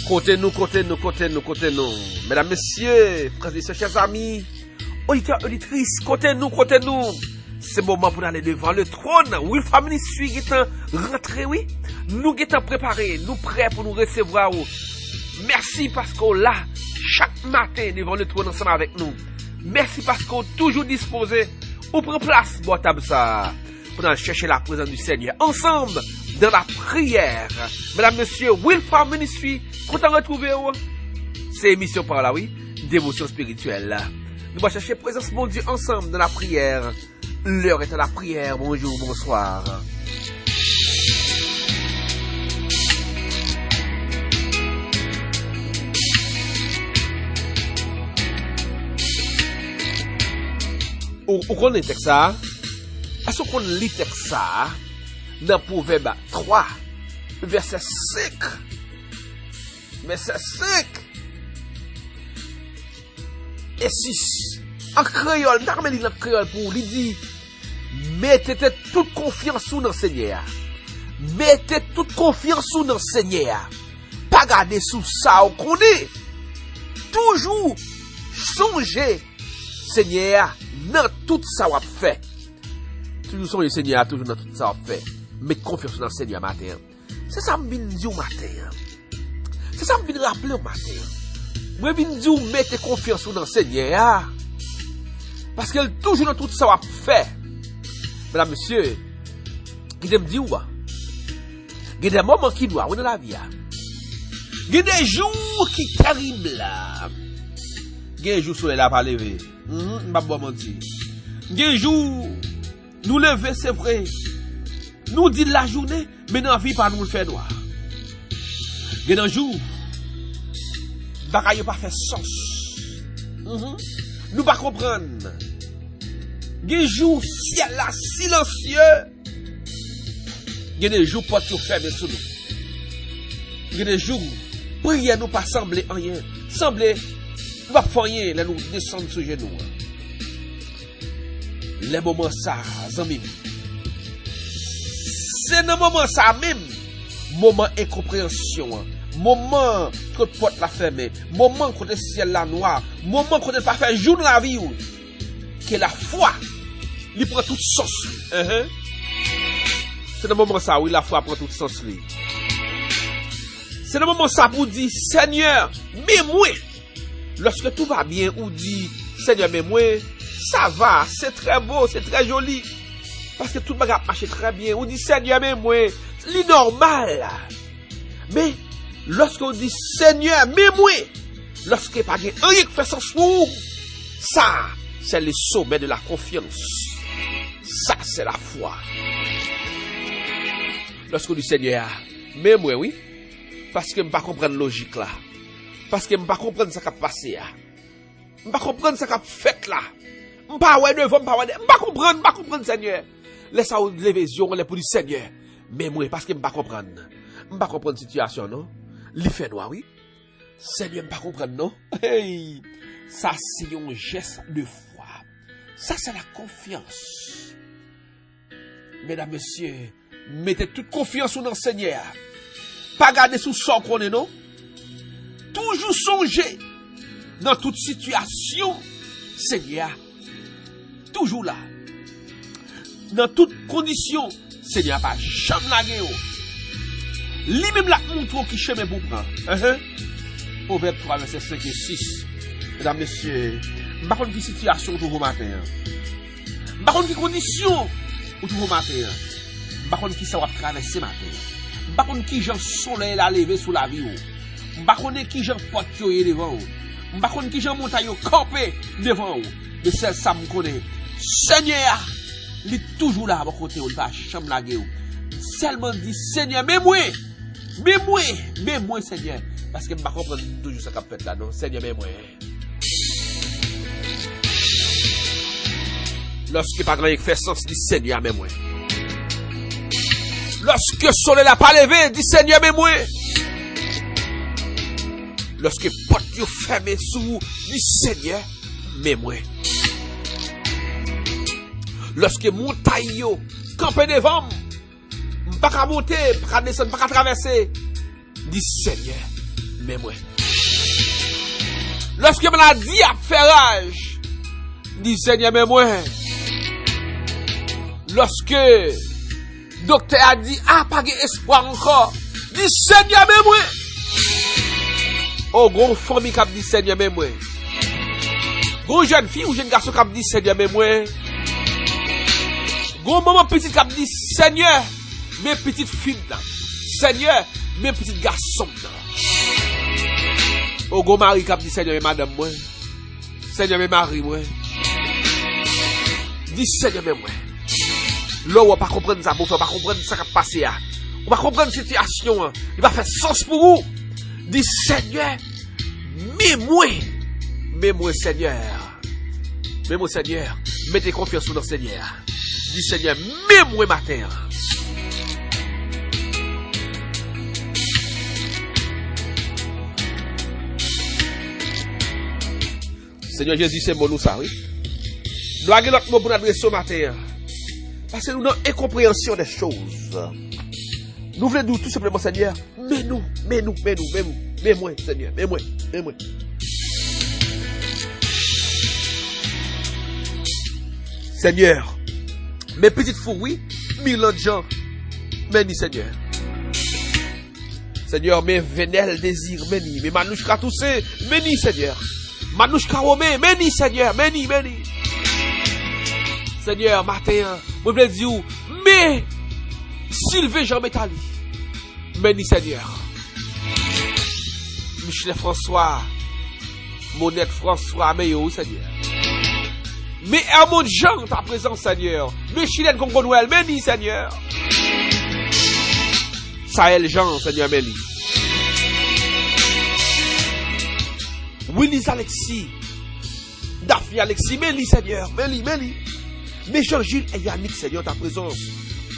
Côté nous. Mesdames, messieurs, frères et sœurs, chers amis, auditeurs, auditrices, côté nous. C'est le moment pour aller devant le trône. Oui, famille, suis guettant rentré, oui. Nous guettant préparés, nous prêts pour nous recevoir. Merci parce qu'on là, chaque matin devant le trône ensemble avec nous. Merci parce qu'on est toujours disposé. On prend place, bon table ça, pour aller chercher la présence du Seigneur. Ensemble, dans la prière. Mesdames, messieurs, Will Farm Ministry, content de retrouver. C'est émission par là, oui. Dévotion spirituelle. Nous allons chercher présence, mon Dieu, ensemble dans la prière. L'heure est à la prière. Bonjour, bonsoir. Ou connaît le texte ça? Est-ce qu'on lit le texte ça? Dans Proverbe 3, verset 5. Verset 5. Et 6. En créole, n'armez en créole pour lui dire, mettez toute confiance sous le Seigneur. Mettez toute confiance sous le Seigneur. Pas garder sous ça ou connaît. Toujours songez, Seigneur, dans tout ça ou fait. Toujours songez, Seigneur, toujours dans tout ça ou fait. Mettez confiance dans le Seigneur matin. C'est ça que je viens dire au matin. C'est ça que je viens rappeler au matin. Je viens dire, mettez confiance dans le Seigneur. Parce qu'elle toujours dans tout ça va faire. Mesdames, messieurs, qui me dit où? Il y a des moments qui doivent dans la vie. Il y a des jours qui sont terribles. Il y a des jours où le soleil n'a pas levé. Je ne vais pas mentir. Il y a des jours, nous lever, c'est vrai. Nous disons la journée, mais dans la vie, pas nous le faire droit. Il y a des jours, bagaille pas fait sens. Nous pas comprendre. Il y a des jours, ciel là silencieux. Il y a des jours, portes fermées sous nous. Il y a des jours, prière nous pas sembler rien. Sembler, nous pas faire rien, là nous descendre sur genoux. Les moments ça, amis. C'est dans moment ça même, moment incompréhension, moment que porte la fermée, moment que le ciel la noir, moment que pas faire jour dans la vie, que la foi, il prend tout sens. C'est dans moment ça où la foi prend tout sens. C'est dans moment ça pour dire, Seigneur, mais moi, lorsque tout va bien, ou dit, Seigneur, mais moi, ça va, c'est très beau, c'est très joli. Parce que tout le monde marche très bien. On dit Seigneur, mais moi, c'est normal. Mais, lorsqu'on dit Seigneur, mais moi, lorsqu'il n'y a pas rien qui fait sens pour ça, c'est le sommet de la confiance. Ça, c'est la foi. Lorsqu'on dit Seigneur, mais moi, oui, parce que je ne pas comprendre la logique là. Parce que je ne pas comprendre ce qui a passé là. Je ne pas comprendre ce qui a fait là. Je ne pas comprendre, Seigneur. Laisse ça lever les yeux, pour dire Seigneur. Mais moi, parce que je ne pas comprendre. Je ne pas comprendre la situation, non? Il fait noir, oui. Seigneur, je ne pas comprendre, non? Hey, ça, c'est un geste de foi. Ça, c'est la confiance. Mesdames, messieurs, mettez toute confiance dans le Seigneur. Pas garder sous son qu'on est, non? Toujours songer dans toute situation, Seigneur. Toujours là. Dans toutes conditions, Seigneur pas jamais lagué. Lui-même la montre qui chemin pour prendre. Proverbe 3, verset 5 et 6. Mesdames, messieurs, je ne sais pas quelle situation pour vous matin. Je ne sais pas quelle condition pour vous matin. Je ne sais pas qui ça va traverser matin. Je ne sais pas qui j'en soleil a levé sous la vie. Je ne sais pas qui j'en porte devant vous. Je ne sais pas qui j'en montagne campé devant vous. Mais c'est ça que je connais. Seigneur, il est toujours là à mon côté, il va chambre la gueule. Seulement dit, Seigneur, mais moi, Seigneur. Parce que je ne comprends toujours ce qu'on fait là, non? Seigneur, mais moi. Lorsque pas grand fait sens, dit Seigneur, mais moi. Lorsque le soleil n'a pas levé, dit Seigneur, mais moi. Lorsque porte est fermée sous vous, dit Seigneur, mais moi. Lorsque montagne yo campé devant, pas qu'à monter, pas qu'à descendre, pas qu'à traverser, dit Seigneur, mais moi. Lorsque maladie a fait rage, dit Seigneur, mais moi. Lorsque docteur a dit, pas d'espoir encore, dit Seigneur, mais moi. Oh, gros famille qui a dit Seigneur, mais moi. Gros jeune fille ou jeune garçon qui a dit Seigneur, mais moi. Gros maman petite qui a dit Seigneur, mes petites filles là. Seigneur, mes petits garçons là. Oh, gros mari qui a dit Seigneur, mais madame moi. Seigneur, mais mari moi. Dis Seigneur, mais moi. Là, on va pas comprendre ça, on va pas comprendre ça qui a passé. On va comprendre cette situation. Il va faire sens pour vous. Dis Seigneur, mais moi Seigneur. Mais moi Seigneur, mettez confiance dans le Seigneur. Dis Seigneur, mais moi matin. Seigneur Jésus, c'est bon nous ça, oui. Nous avons notre mot pour nous adresser ce matin. Parce que nous avons une incompréhension des choses. Nous voulons dire tout simplement, Seigneur, mais moi, Seigneur, mais moi. Seigneur, mes petites fous, oui, mille autres gens, mais ni Seigneur. Seigneur, mes vénels désirs, mais ni, mes manouchka toussé, mais ni Seigneur. Manouchka romé, mais ni Seigneur, mais ni. Seigneur, matin, moi je veux dire, mais Sylvain Jean Métali, mais ni Seigneur. Michel François, Monette François, mais yo, Seigneur. Mais Hermon Jean, ta présence, Seigneur. Mais Chilène Congo-Noël, mais ni, Seigneur. Sahel Jean, Seigneur, mais ni. Willis Alexis, Daphne Alexis, mais ni, Seigneur, mais ni. Mais Jean-Gilles et Yannick, Seigneur, ta présence.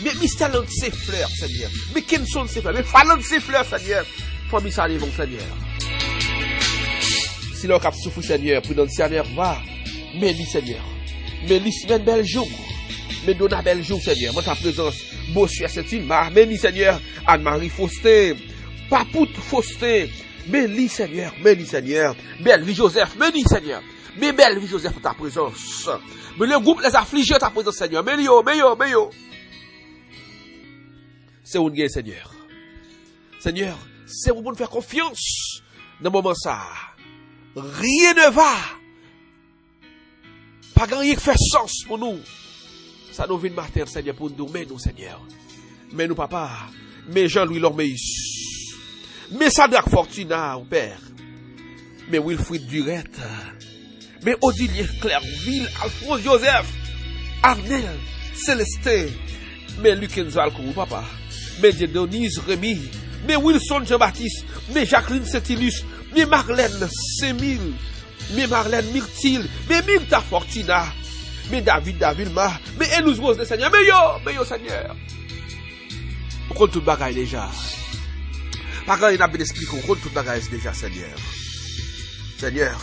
Mais Mr. Land, ses fleurs, Seigneur. Mais Kenson, ses fleurs. Mais Fallon, ses fleurs, Seigneur. Famille, ça arrive, Seigneur. Si l'on cap souffre, Seigneur, pour notre Seigneur, va. Mais ni, Seigneur. Mais ni, semaine, bel jour. Mais donna bel jour, Seigneur. Moi, ta présence. Bossu à cette île, mais ni, Seigneur. Anne-Marie Faustin. Papout Faustin. Mais ni, Seigneur. Belle vie Joseph. Mais ni, Seigneur. Mais belle vie Joseph, ta présence. Mais le groupe les affligés, ta présence, Seigneur. Mais yo. C'est où nous, Seigneur. Seigneur, c'est où nous faire confiance. Dans le moment ça. Rien ne va. Pas rien qui fait sens pour nous. Ça nous vient de matin, Seigneur, pour nous. Mais nous, Seigneur. Mais nous, papa. Mais Jean-Louis Lormeus. Mais Sadrach Fortuna, au Père. Mais Wilfried Durette. Mais Odilien Clairville, Alphonse Joseph, Arnel, Célestin, mais Lucenzo Alcourou, papa, mais Denise Rémy, mais Wilson Jean-Baptiste, mais Jacqueline Saint-Ilus, mais Marlène Sémile, mais Marlène Myrtille, mais Myrta Fortina, mais David Davilma, mais Elouz Rose, Seigneur, mais yo, Seigneur. On compte tout bagaille déjà. Par contre, il n'a pas d'expliquer, on compte tout bagaille déjà, Seigneur. Seigneur.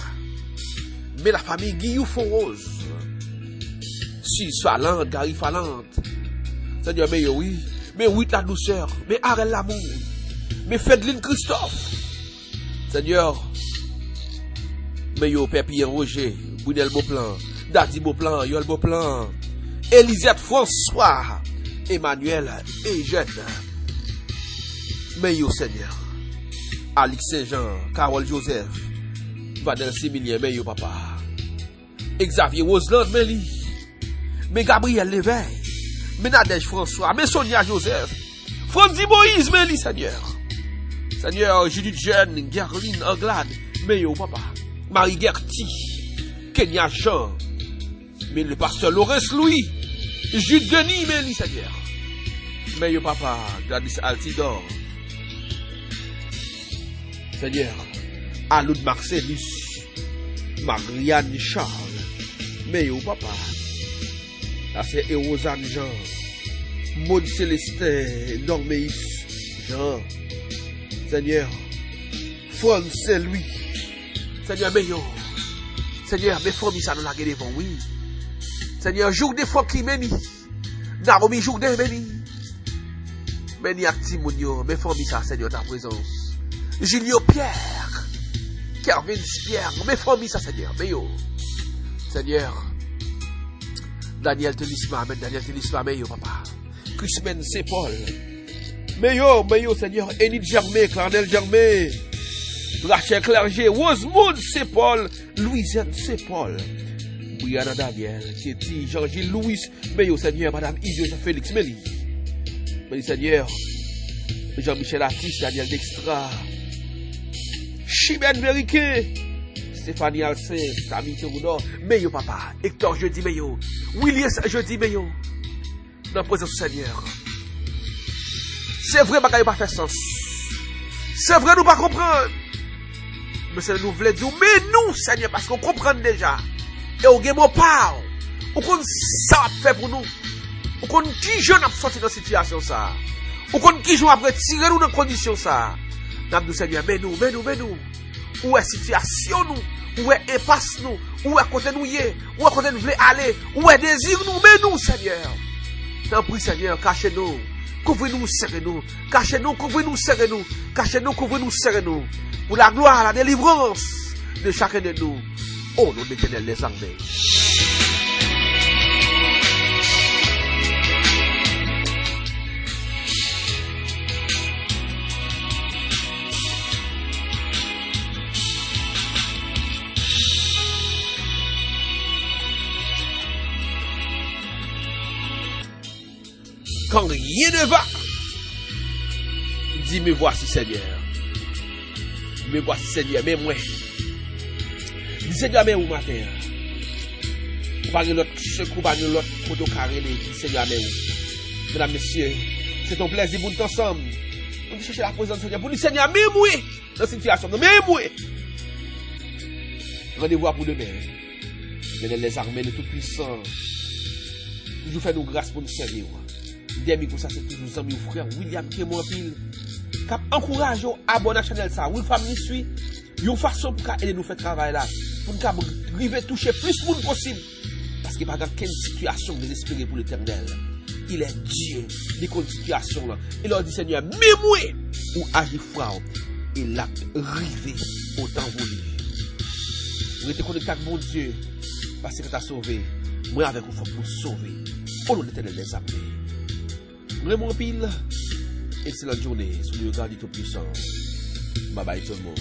Mais la famille Guillaume Forose, si Falante, Gary Falante, Seigneur, mais oui, la douceur, mais Arel l'amour, mais Fedeline Christophe, Seigneur, mais yo, Père Pierre Roger, Boudel Beauplan, Dadi Beauplan, Yol Beauplan, Elisette François, Emmanuel et Jeanne, mais yo, Seigneur, Alix Saint-Jean, Carole Joseph, Vanel Similien, mais yo, papa. Xavier Roseland, mais Gabriel Léveil, mais Nadège François, mais Sonia Joseph, Franzi Moïse, mais Seigneur. Seigneur, Judith Jeune, Gerline Anglade, mais yo, papa. Marie Gertie, Kenya Jean, mais le pasteur Laurence Louis, Jude Denis, mais Seigneur. Mais yo, papa, Gladys Altidor. Seigneur, Aloud Marcellus, Marianne Charles, mais yo papa, là c'est Erosan Jean, Maud Célestin, Dormeis Jean, Seigneur, France Saint-Louis, Seigneur, mais yo, Seigneur, mes familles ça nous l'a gagné devant, oui, Seigneur, jour des fois qui meni, Naromi jour des meni, à Timounio, mes familles ça, Seigneur, ta présence. Julio Pierre, Kervin Pierre, mes familles, ça, Seigneur. Mais yo, Seigneur, Daniel Telisma, amen, Daniel Telisma, mais yo, papa. Christman, c'est Paul. Mais yo, Seigneur, Enid Germain, Clarnel Germain, Rachel Clerget, Rosemoud, c'est Paul, Louisiane, c'est Paul. Brianna Daniel, Tietty, Jean-Gilles Louis, mais yo, Seigneur, Madame Yves, Jean-Félix Mélie. Mais Seigneur, Jean-Michel Artiste, Daniel Dextra, Chimène Vériquet, Stéphanie Alcin, Camille Théoudor, mais yo, papa, Hector Jeudi, mais yo, William Jeudi, mais yo, dans la présence du Seigneur. C'est vrai, bagaille pas fait sens. C'est vrai, nous pas comprendre. Mais c'est nous voulons dire, mais nous, Seigneur, parce qu'on comprend déjà. Et on gagne mon part. On connaît ça va faire pour nous. On connaît qui jeune a sorti dans cette situation ça. On connaît qui joue après tirer nous dans condition ça. Nous Seigneur, mais nous. Où est situation nous? Où est impasse nous? Où est côté nous y est? Où est côté nous voulons aller? Où est désir nous? Mais nous, Seigneur. T'en prie, Seigneur, cachez-nous. Couvrez-nous, serrez-nous. Cachez-nous, couvrez-nous, serrez-nous. Cachez-nous, couvrez-nous, serrez-nous. Pour la gloire, la délivrance de chacun de nous. Au nom de l'Éternel des armées. Quand rien ne va, dis, me voici Seigneur. Me voici Seigneur, mais moi. Dis Seigneur, mais où matin? Pas l'autre secours, pas l'autre photo carré, dis Seigneur, mais où? Mesdames, messieurs, c'est ton plaisir pour nous ensemble. On chercher la présence de Seigneur. Pour nous, Seigneur, mais moi, dans cette situation, mais moi. Rendez-vous pour demain. Venez les armées, le Tout-Puissant. Toujours fait nous grâce pour nous servir. Demi pour ça, c'est toujours amis ou frère William Kémon Pile. Cap encourage à abonner à la chaîne ça. Oui, famille suit. Une façon pour aider nous faire travail là. Pour nous arriver toucher plus de monde possible. Parce qu'il n'y a pas de situation désespérée pour l'Éternel. Il est Dieu. Il y a une situation là. Il leur dit Seigneur, mais moi, ou agir frère. Et l'a rivé au temps voulu. Vous êtes connecté avec mon Dieu. Parce que tu as sauvé. Moi avec vous, il faut vous sauver. Au nom de l'Éternel des armées. Vraiment pile. Excellente journée sous le regard du Tout-Puissant. Bye bye tout le monde.